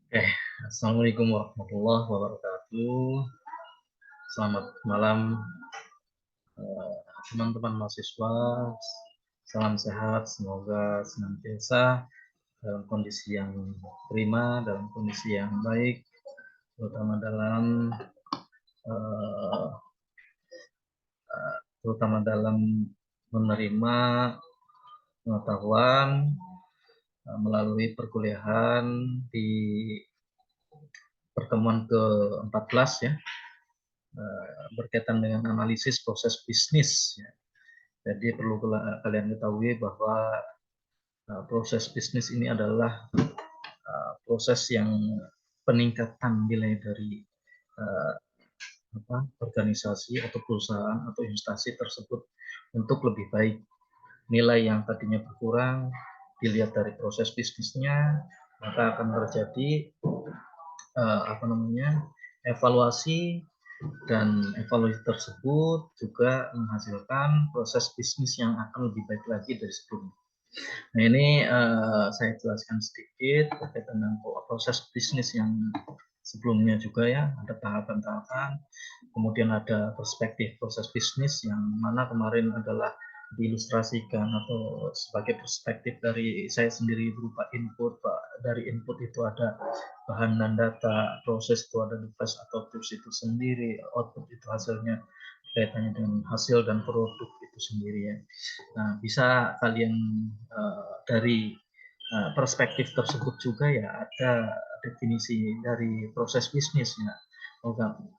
Oke, Assalamualaikum warahmatullahi wabarakatuh. Selamat malam teman-teman mahasiswa. Salam sehat, semoga senantiasa dalam kondisi yang prima, dalam kondisi yang baik, terutama dalam eh, menerima pengetahuan melalui perkuliahan di pertemuan ke-14 ya, berkaitan dengan analisis proses bisnis ya. Jadi perlu kalian ketahui bahwa proses bisnis ini adalah proses yang peningkatan nilai dari uh, organisasi atau perusahaan atau instansi tersebut untuk lebih baik. Nilai yang tadinya berkurang dilihat dari proses bisnisnya, maka akan terjadi evaluasi, dan evaluasi tersebut juga menghasilkan proses bisnis yang akan lebih baik lagi dari sebelumnya. Nah ini saya jelaskan sedikit terkait dengan proses bisnis yang sebelumnya juga ya, ada tahapan-tahapan, kemudian ada perspektif proses bisnis yang mana kemarin adalah diilustrasikan atau sebagai perspektif dari saya sendiri berupa input. Dari input itu ada bahan dan data, proses itu ada device atau tools itu sendiri, output itu hasilnya kaitannya dengan hasil dan produk itu sendiri ya. Nah, bisa kalian dari perspektif tersebut juga ya ada definisi dari proses bisnis ya.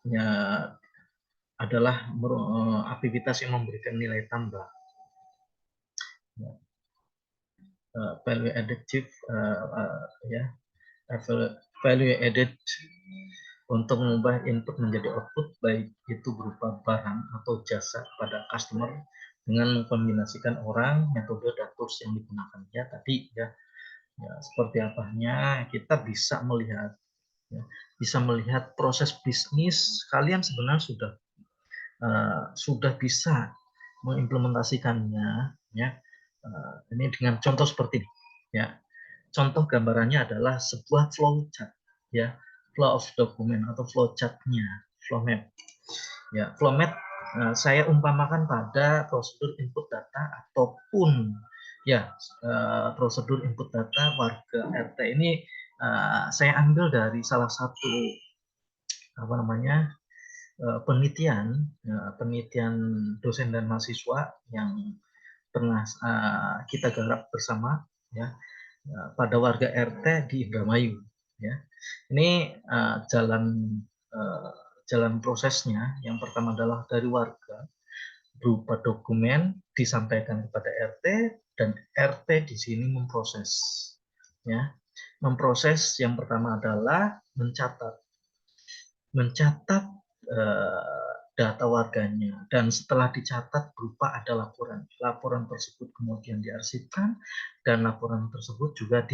Ya adalah aktivitas yang memberikan nilai tambah. Ya. Value additive ya, value added untuk mengubah input menjadi output, baik itu berupa barang atau jasa pada customer dengan mengkombinasikan orang, metode, dan tools yang digunakan. Ya tadi ya, seperti apanya kita bisa melihat ya, proses bisnis kalian sebenarnya sudah bisa mengimplementasikannya ya. Ini dengan contoh seperti ini ya. Contoh gambarannya adalah sebuah flowchart ya, flow of document atau flowchartnya, flow map ya. Flow map saya umpamakan pada prosedur input data ataupun ya prosedur input data warga RT ini. Saya ambil dari salah satu penelitian dosen dan mahasiswa yang pernah kita garap bersama ya, pada warga RT di Indramayu ya. Ini jalan prosesnya. Yang pertama adalah dari warga berupa dokumen disampaikan kepada RT, dan RT di sini memproses ya. Memproses yang pertama adalah mencatat data warganya, dan setelah dicatat berupa ada laporan. Laporan tersebut kemudian diarsipkan, dan laporan tersebut juga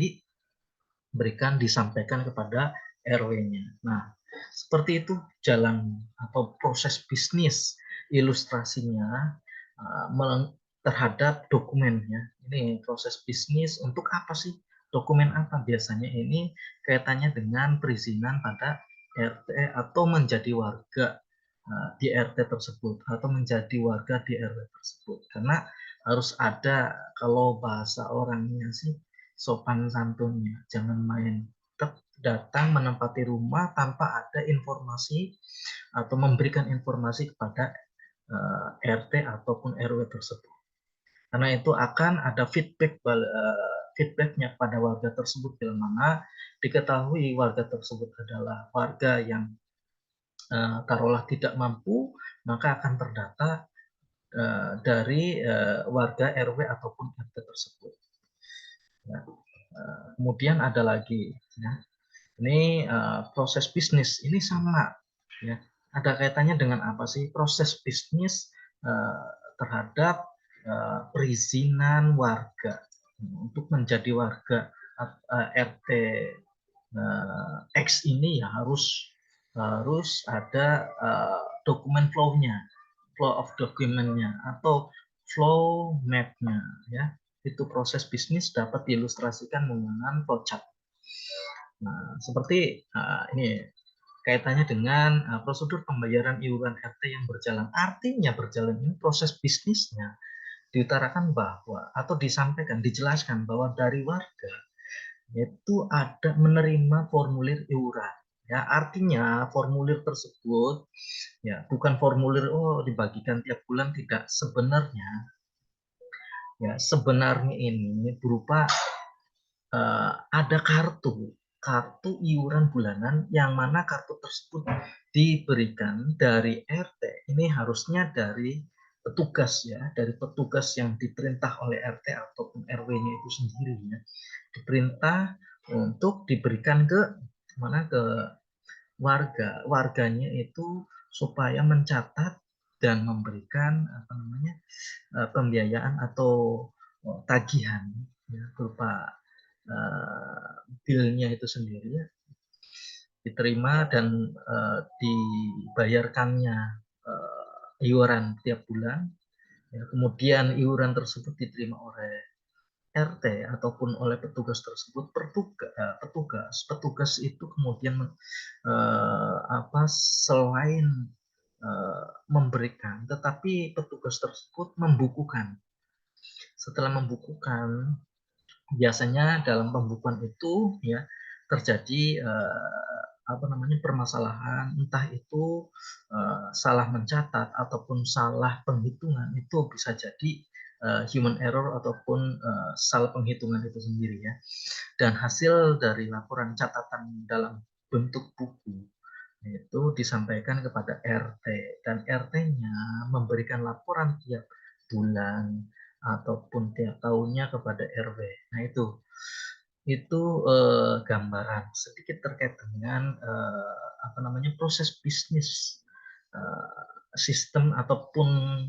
disampaikan kepada RW-nya. Nah, seperti itu jalan atau proses bisnis ilustrasinya terhadap dokumennya. Ini proses bisnis untuk apa sih? Dokumen apa? Biasanya ini kaitannya dengan perizinan pada RT atau menjadi warga di RT tersebut atau menjadi warga di RW tersebut. Karena harus ada, kalau bahasa orangnya sih, sopan santunnya. Jangan main datang menempati rumah tanpa ada informasi atau memberikan informasi kepada RT ataupun RW tersebut. Karena itu akan ada feedbacknya pada warga tersebut, bila mana diketahui warga tersebut adalah warga yang taruhlah tidak mampu, maka akan terdata dari warga RW ataupun RT tersebut. Ya. Kemudian ada lagi, ya. Ini proses bisnis ini sama, ya. Ada kaitannya dengan apa sih proses bisnis terhadap perizinan warga untuk menjadi warga RT X ini ya harus ada dokumen flow-nya, flow of dokumennya atau flow map-nya ya. Itu proses bisnis dapat diilustrasikan menggunakan flowchart. Nah, seperti ini kaitannya dengan prosedur pembayaran iuran RT yang berjalan. Artinya berjalan ini proses bisnisnya diutarakan bahwa atau disampaikan, dijelaskan bahwa dari warga itu ada menerima formulir iuran. Ya, artinya formulir tersebut ya bukan formulir dibagikan tiap bulan, tidak. Sebenarnya ini berupa ada kartu iuran bulanan yang mana kartu tersebut diberikan dari RT. Ini harusnya dari petugas ya, dari petugas yang diperintah oleh RT ataupun RW-nya itu sendiri ya. Diperintah untuk diberikan ke warganya itu supaya mencatat dan memberikan pembiayaan atau tagihan ya, berupa bilnya itu sendiri ya, diterima dan dibayarkannya iuran tiap bulan. Ya, kemudian iuran tersebut diterima oleh RT ataupun oleh petugas tersebut. Petugas itu kemudian selain memberikan, tetapi petugas tersebut membukukan. Setelah membukukan, biasanya dalam pembukuan itu ya terjadi permasalahan, entah itu salah mencatat ataupun salah penghitungan. Itu bisa jadi human error ataupun salah penghitungan itu sendiri ya. Dan hasil dari laporan catatan dalam bentuk buku itu disampaikan kepada RT, dan RT-nya memberikan laporan tiap bulan ataupun tiap tahunnya kepada RW. Nah, itu gambaran sedikit terkait dengan proses bisnis, sistem ataupun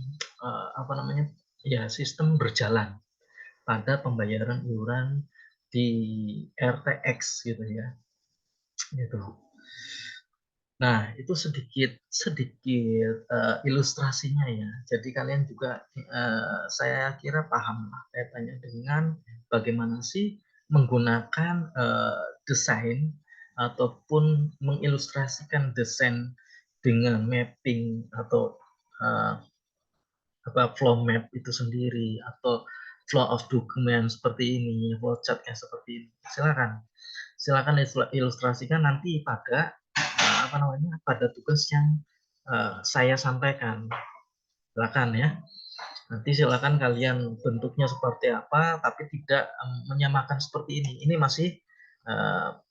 sistem berjalan pada pembayaran iuran di RTX gitu ya. Gitu. Nah, itu sedikit ilustrasinya ya. Jadi kalian juga saya kira paham lah kaitannya dengan bagaimana sih menggunakan desain ataupun mengilustrasikan desain dengan mapping atau flow map itu sendiri, atau flow of document seperti ini, flowchart yang seperti ini. Silakan ilustrasikan nanti pada pada tugas yang saya sampaikan. Silakan ya. Nanti silakan kalian bentuknya seperti apa, tapi tidak menyamakan seperti ini. Ini masih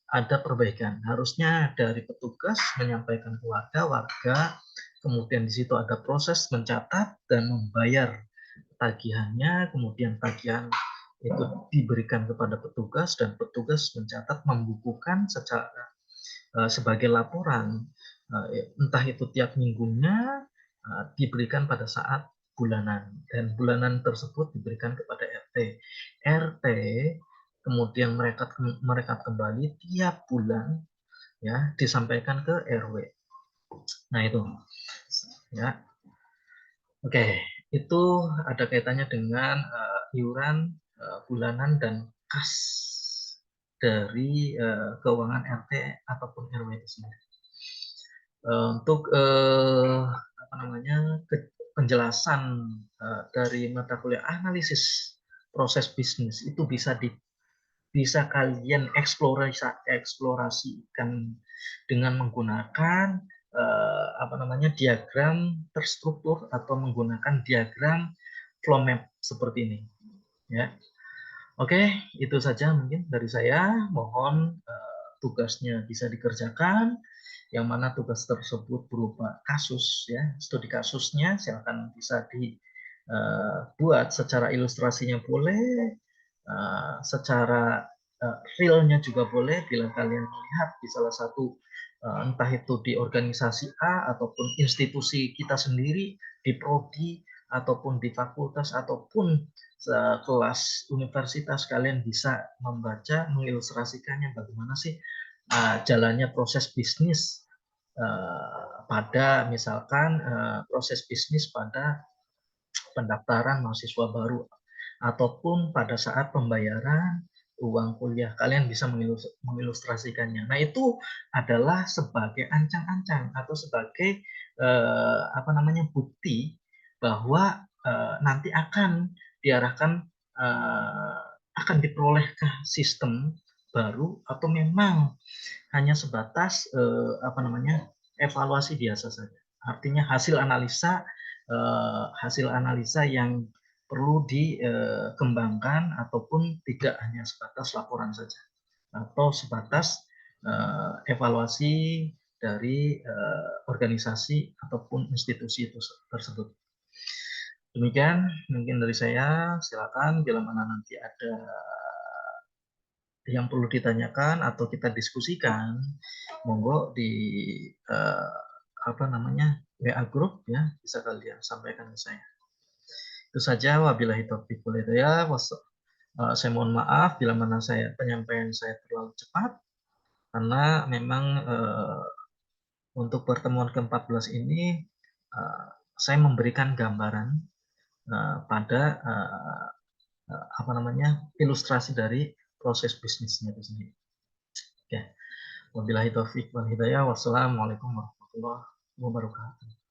ada perbaikan. Harusnya dari petugas menyampaikan ke warga, kemudian di situ ada proses mencatat dan membayar tagihannya, kemudian tagihan itu diberikan kepada petugas dan petugas mencatat, membukukan sebagai laporan, entah itu tiap minggunya diberikan pada saat bulanan, dan bulanan tersebut diberikan kepada RT. RT kemudian merekat kembali tiap bulan ya, disampaikan ke RW. Nah, itu ya. Oke, itu ada kaitannya dengan iuran bulanan dan kas dari keuangan RT ataupun RW itu sendiri. Untuk penjelasan dari mata kuliah analisis proses bisnis itu bisa kalian eksplorasikan dengan menggunakan diagram terstruktur atau menggunakan diagram flow map seperti ini ya. Oke, itu saja mungkin dari saya. Mohon tugasnya bisa dikerjakan, yang mana tugas tersebut berupa kasus ya, studi kasusnya silakan bisa dibuat secara ilustrasinya boleh, secara realnya juga boleh. Bila kalian melihat di salah satu entah itu di organisasi A ataupun institusi kita sendiri, di prodi ataupun di fakultas ataupun kelas universitas, kalian bisa membaca, mengilustrasikannya bagaimana sih jalannya proses bisnis pada misalkan proses bisnis pada pendaftaran mahasiswa baru ataupun pada saat pembayaran uang kuliah, kalian bisa mengilustrasikannya. Nah, itu adalah sebagai ancang-ancang atau sebagai apa namanya, bukti bahwa nanti akan diarahkan, akan diperolehkah sistem baru atau memang hanya sebatas apa namanya, evaluasi biasa saja. Artinya hasil analisa yang perlu dikembangkan ataupun tidak hanya sebatas laporan saja atau sebatas evaluasi dari organisasi ataupun institusi itu tersebut. Demikian mungkin dari saya, silakan bila mana nanti ada yang perlu ditanyakan atau kita diskusikan, monggo di apa namanya, WA group ya, bisa kalian sampaikan ke saya. Itu saja, wabillahi taufiq wal hidayah. Saya mohon maaf bila mana penyampaian saya terlalu cepat, karena memang untuk pertemuan ke-14 ini saya memberikan gambaran pada apa namanya, ilustrasi dari proses bisnisnya itu sendiri. Oke. Wabillahi taufiq wal hidayah. Wassalamualaikum warahmatullahi wabarakatuh.